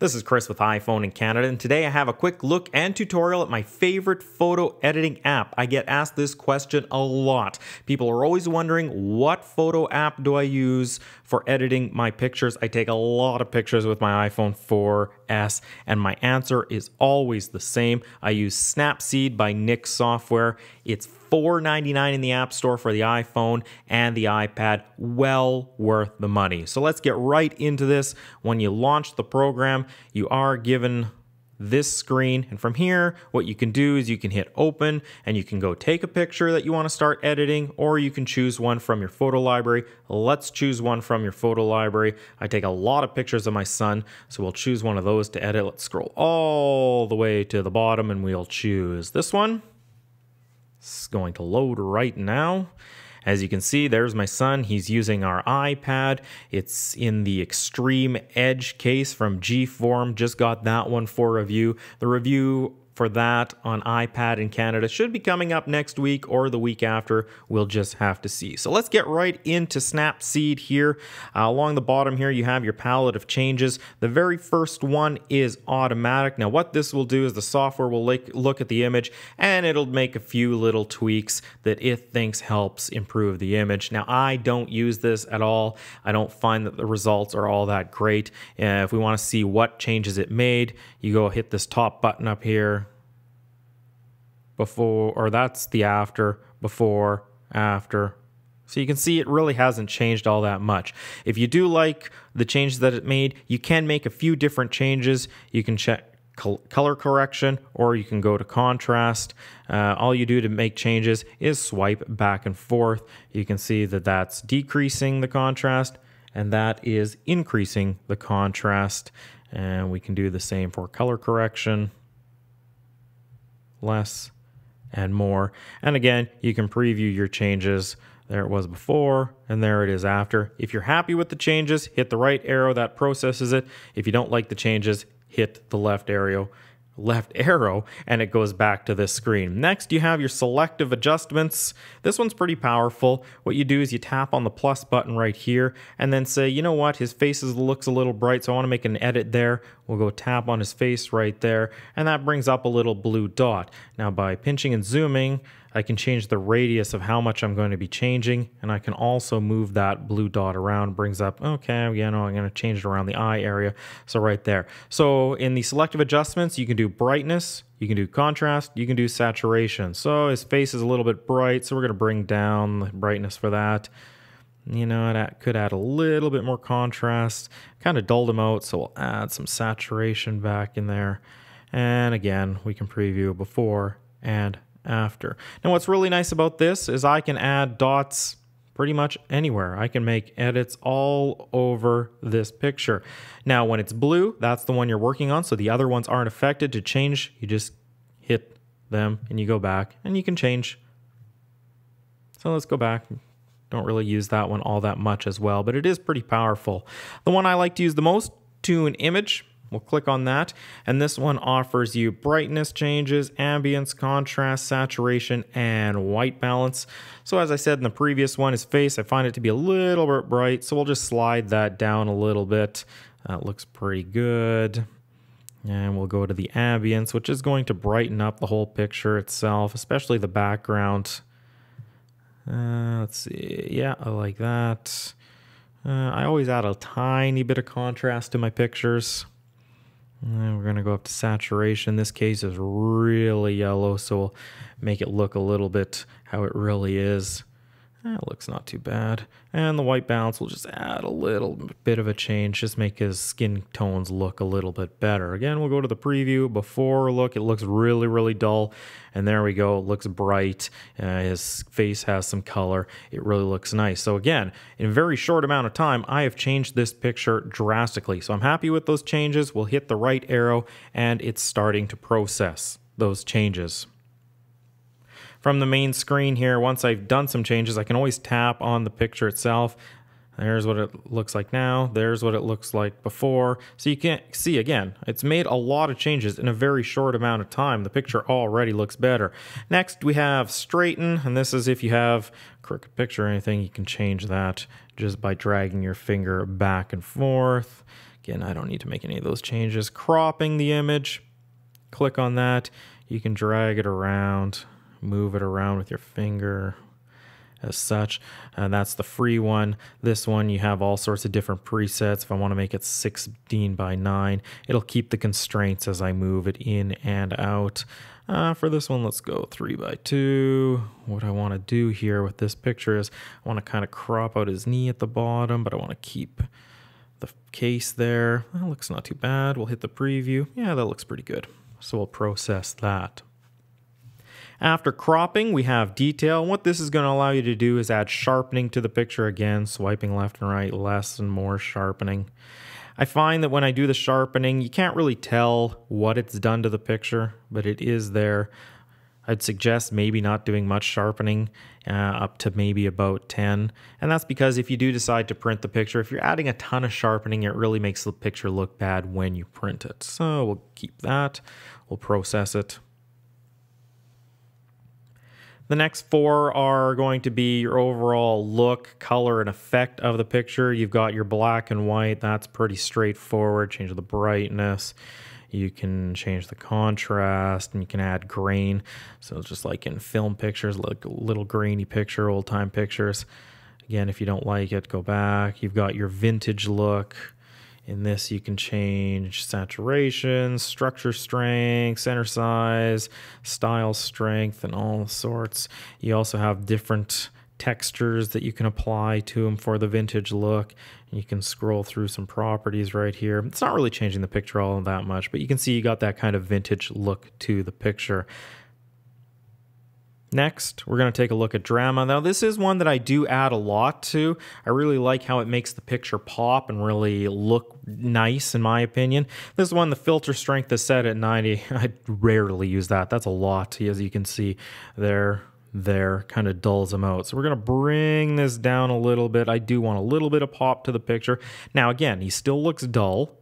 This is Chris with iPhone in Canada, and today I have a quick look and tutorial at my favorite photo editing app. I get asked this question a lot. People are always wondering, what photo app do I use for editing my pictures? I take a lot of pictures with my iPhone 4S, and my answer is always the same. I use Snapseed by Nik Software. It's $4.99 in the App Store for the iPhone and the iPad. Well worth the money. So let's get right into this. When you launch the program, you are given this screen, and from here what you can do is you can hit open and you can go take a picture that you want to start editing, or you can choose one from your photo library. Let's choose one from your photo library. I take a lot of pictures of my son, so we'll choose one of those to edit. Let's scroll all the way to the bottom and we'll choose this one. It's going to load right now. As you can see, there's my son. He's using our iPad. It's in the Extreme Edge case from G-Form. Just got that one for review. The review for that on iPad in Canada should be coming up next week or the week after. We'll just have to see. So let's get right into Snapseed here. Along the bottom here, you have your palette of changes. The very first one is automatic. Now what this will do is the software will look at the image and it'll make a few little tweaks that it thinks helps improve the image. Now I don't use this at all. I don't find that the results are all that great. If we want to see what changes it made, you go hit this top button up here. Before, or that's the after, before, after. So you can see it really hasn't changed all that much. If you do like the changes that it made, you can make a few different changes. You can check color correction, or you can go to contrast. All you do to make changes is swipe back and forth. You can see that that's decreasing the contrast, and that is increasing the contrast. And we can do the same for color correction, less and more. And again, you can preview your changes. There it was before, and there it is after. If you're happy with the changes, hit the right arrow, that processes it. If you don't like the changes, hit the left arrow, and it goes back to this screen. Next, you have your selective adjustments. This one's pretty powerful. What you do is you tap on the plus button right here and then say, you know what, his face looks a little bright, so I want to make an edit there. We'll go tap on his face right there, and that brings up a little blue dot. Now by pinching and zooming, I can change the radius of how much I'm going to be changing, and I can also move that blue dot around. Brings up, okay, you know, I'm going to change it around the eye area. So right there. So in the selective adjustments, you can do brightness, you can do contrast, you can do saturation. So his face is a little bit bright, so we're going to bring down the brightness for that. You know, it could add a little bit more contrast, kind of dulled him out, so we'll add some saturation back in there. And again, we can preview before and after. Now what's really nice about this is I can add dots pretty much anywhere. I can make edits all over this picture. Now when it's blue, that's the one you're working on, so the other ones aren't affected. To change, you just hit them and you go back and you can change. So let's go back. Don't really use that one all that much as well, but it is pretty powerful. The one I like to use the most, tune image. We'll click on that, and this one offers you brightness changes, ambience, contrast, saturation, and white balance. So as I said in the previous one, his face, I find it to be a little bit bright, so we'll just slide that down a little bit. That looks pretty good. And we'll go to the ambience, which is going to brighten up the whole picture itself, especially the background. Let's see, yeah, I like that. I always add a tiny bit of contrast to my pictures. And we're going to go up to saturation. This case is really yellow, so we'll make it look a little bit how it really is. It looks not too bad. And the white balance will just add a little bit of a change, just make his skin tones look a little bit better. Again, we'll go to the preview. Before look, it looks really, really dull. And there we go, it looks bright. His face has some color. It really looks nice. So again, in a very short amount of time, I have changed this picture drastically. So I'm happy with those changes. We'll hit the right arrow and it's starting to process those changes. From the main screen here, once I've done some changes, I can always tap on the picture itself. There's what it looks like now. There's what it looks like before. So you can see, again, it's made a lot of changes in a very short amount of time. The picture already looks better. Next, we have straighten, and this is if you have a crooked picture or anything, you can change that just by dragging your finger back and forth. Again, I don't need to make any of those changes. Cropping the image, click on that. You can drag it around, move it around with your finger as such. And that's the free one. This one, you have all sorts of different presets. If I want to make it 16 by 9, it'll keep the constraints as I move it in and out. For this one, let's go 3 by 2. What I want to do here with this picture is I want to kind of crop out his knee at the bottom, but I want to keep the case there. That looks not too bad. We'll hit the preview. Yeah, that looks pretty good. So we'll process that. After cropping, we have detail. What this is going to allow you to do is add sharpening to the picture again, swiping left and right, less and more sharpening. I find that when I do the sharpening, you can't really tell what it's done to the picture, but it is there. I'd suggest maybe not doing much sharpening, up to maybe about 10. And that's because if you do decide to print the picture, if you're adding a ton of sharpening, it really makes the picture look bad when you print it. So we'll keep that. We'll process it. The next 4 are going to be your overall look, color, and effect of the picture. You've got your black and white. That's pretty straightforward. Change the brightness. You can change the contrast, and you can add grain. So just like in film pictures, like a little grainy picture, old-time pictures. Again, if you don't like it, go back. You've got your vintage look. In this, you can change saturation, structure strength, center size, style strength, and all sorts. You also have different textures that you can apply to them for the vintage look. You can scroll through some properties right here. It's not really changing the picture all that much, but you can see you got that kind of vintage look to the picture. Next, we're going to take a look at drama. Now, this is one that I do add a lot to. I really like how it makes the picture pop and really look nice, in my opinion. This one, the filter strength is set at 90. I rarely use that. That's a lot, as you can see there. Kind of dulls them out. So we're going to bring this down a little bit. I do want a little bit of pop to the picture. Now, again, he still looks dull.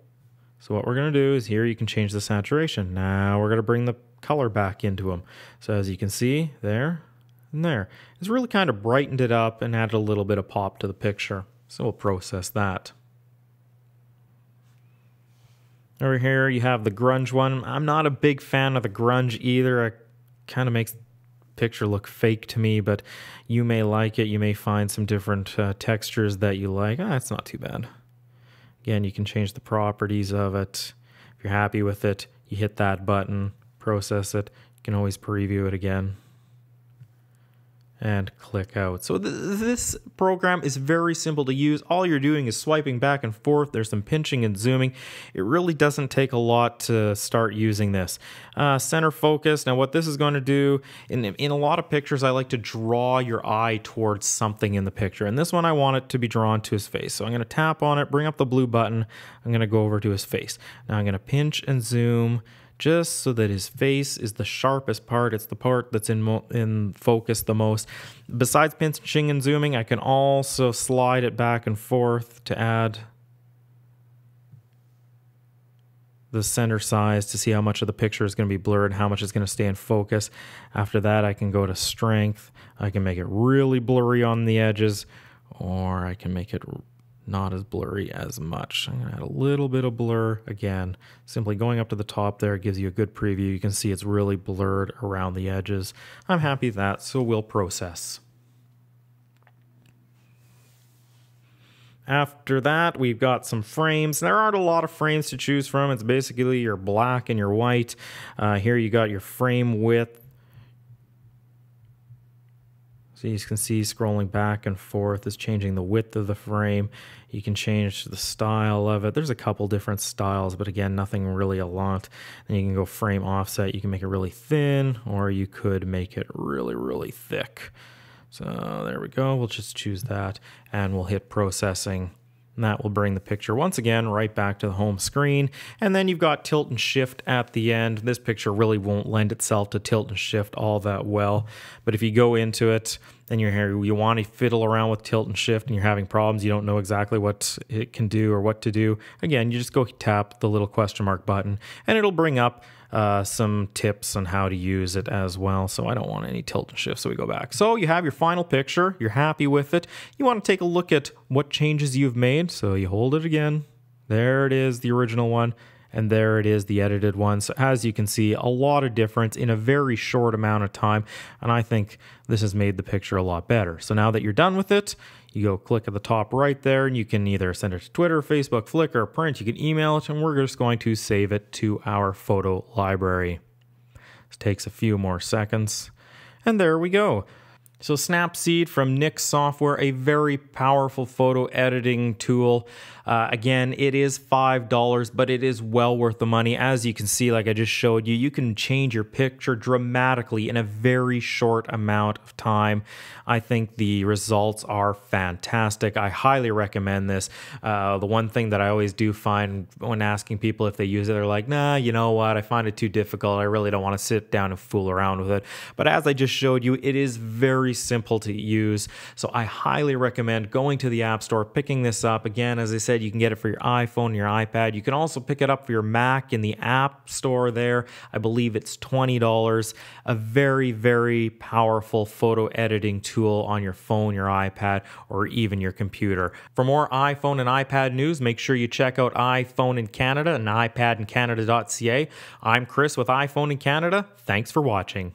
So what we're going to do is here you can change the saturation. Now we're going to bring the color back into them. So as you can see, there and there. It's really kind of brightened it up and added a little bit of pop to the picture. So we'll process that. Over here you have the grunge one. I'm not a big fan of the grunge either. It kind of makes the picture look fake to me, but you may like it. You may find some different textures that you like. It's not too bad. Again, you can change the properties of it. If you're happy with it, you hit that button, process it. You can always preview it again and click out. So this program is very simple to use. All you're doing is swiping back and forth. There's some pinching and zooming. It really doesn't take a lot to start using this. Center focus. Now what this is going to do, in a lot of pictures, I like to draw your eye towards something in the picture. And this one, I want it to be drawn to his face. So I'm going to tap on it, bring up the blue button. I'm going to go over to his face. Now I'm going to pinch and zoom just so that his face is the sharpest part. It's the part that's in focus the most. Besides pinching and zooming, I can also slide it back and forth to add the center size to see how much of the picture is going to be blurred and how much is going to stay in focus. After that, I can go to strength. I can make it really blurry on the edges, or I can make it not as blurry as much. I'm going to add a little bit of blur. Again, simply going up to the top there gives you a good preview. You can see it's really blurred around the edges. I'm happy with that, so we'll process. After that, we've got some frames. There aren't a lot of frames to choose from. It's basically your black and your white. Here you got your frame width. So you can see scrolling back and forth is changing the width of the frame. You can change the style of it. There's a couple different styles, but again, nothing really a lot. And you can go frame offset. You can make it really thin, or you could make it really, really thick. So there we go. We'll just choose that, and we'll hit processing. And that will bring the picture once again right back to the home screen. And then you've got tilt and shift at the end. This picture really won't lend itself to tilt and shift all that well. But if you go into it and you want to fiddle around with tilt and shift and you're having problems, you don't know exactly what it can do or what to do, again, you just go tap the little question mark button and it'll bring up some tips on how to use it as well. So I don't want any tilt and shift, so we go back. So you have your final picture, you're happy with it. You want to take a look at what changes you've made, so you hold it again, There it is, the original one. And there it is, the edited one. So as you can see, a lot of difference in a very short amount of time. And I think this has made the picture a lot better. So now that you're done with it, you go click at the top right there, and you can either send it to Twitter, Facebook, Flickr, print, you can email it, and we're just going to save it to our photo library. This takes a few more seconds. And there we go. So Snapseed from Nik Software, a very powerful photo editing tool. Again, it is $5, but it is well worth the money. As you can see, like I just showed you, you can change your picture dramatically in a very short amount of time. I think the results are fantastic. I highly recommend this. The one thing that I always do find when asking people if they use it, they're like, nah, you know what, I find it too difficult. I really don't want to sit down and fool around with it. But as I just showed you, it is very simple to use. So I highly recommend going to the App Store, picking this up. Again, as I said, you can get it for your iPhone, your iPad. You can also pick it up for your Mac in the App Store there. I believe it's $20. A very, very powerful photo editing tool on your phone, your iPad, or even your computer. For more iPhone and iPad news, make sure you check out iPhone in Canada and iPadincanada.ca. I'm Chris with iPhone in Canada. Thanks for watching.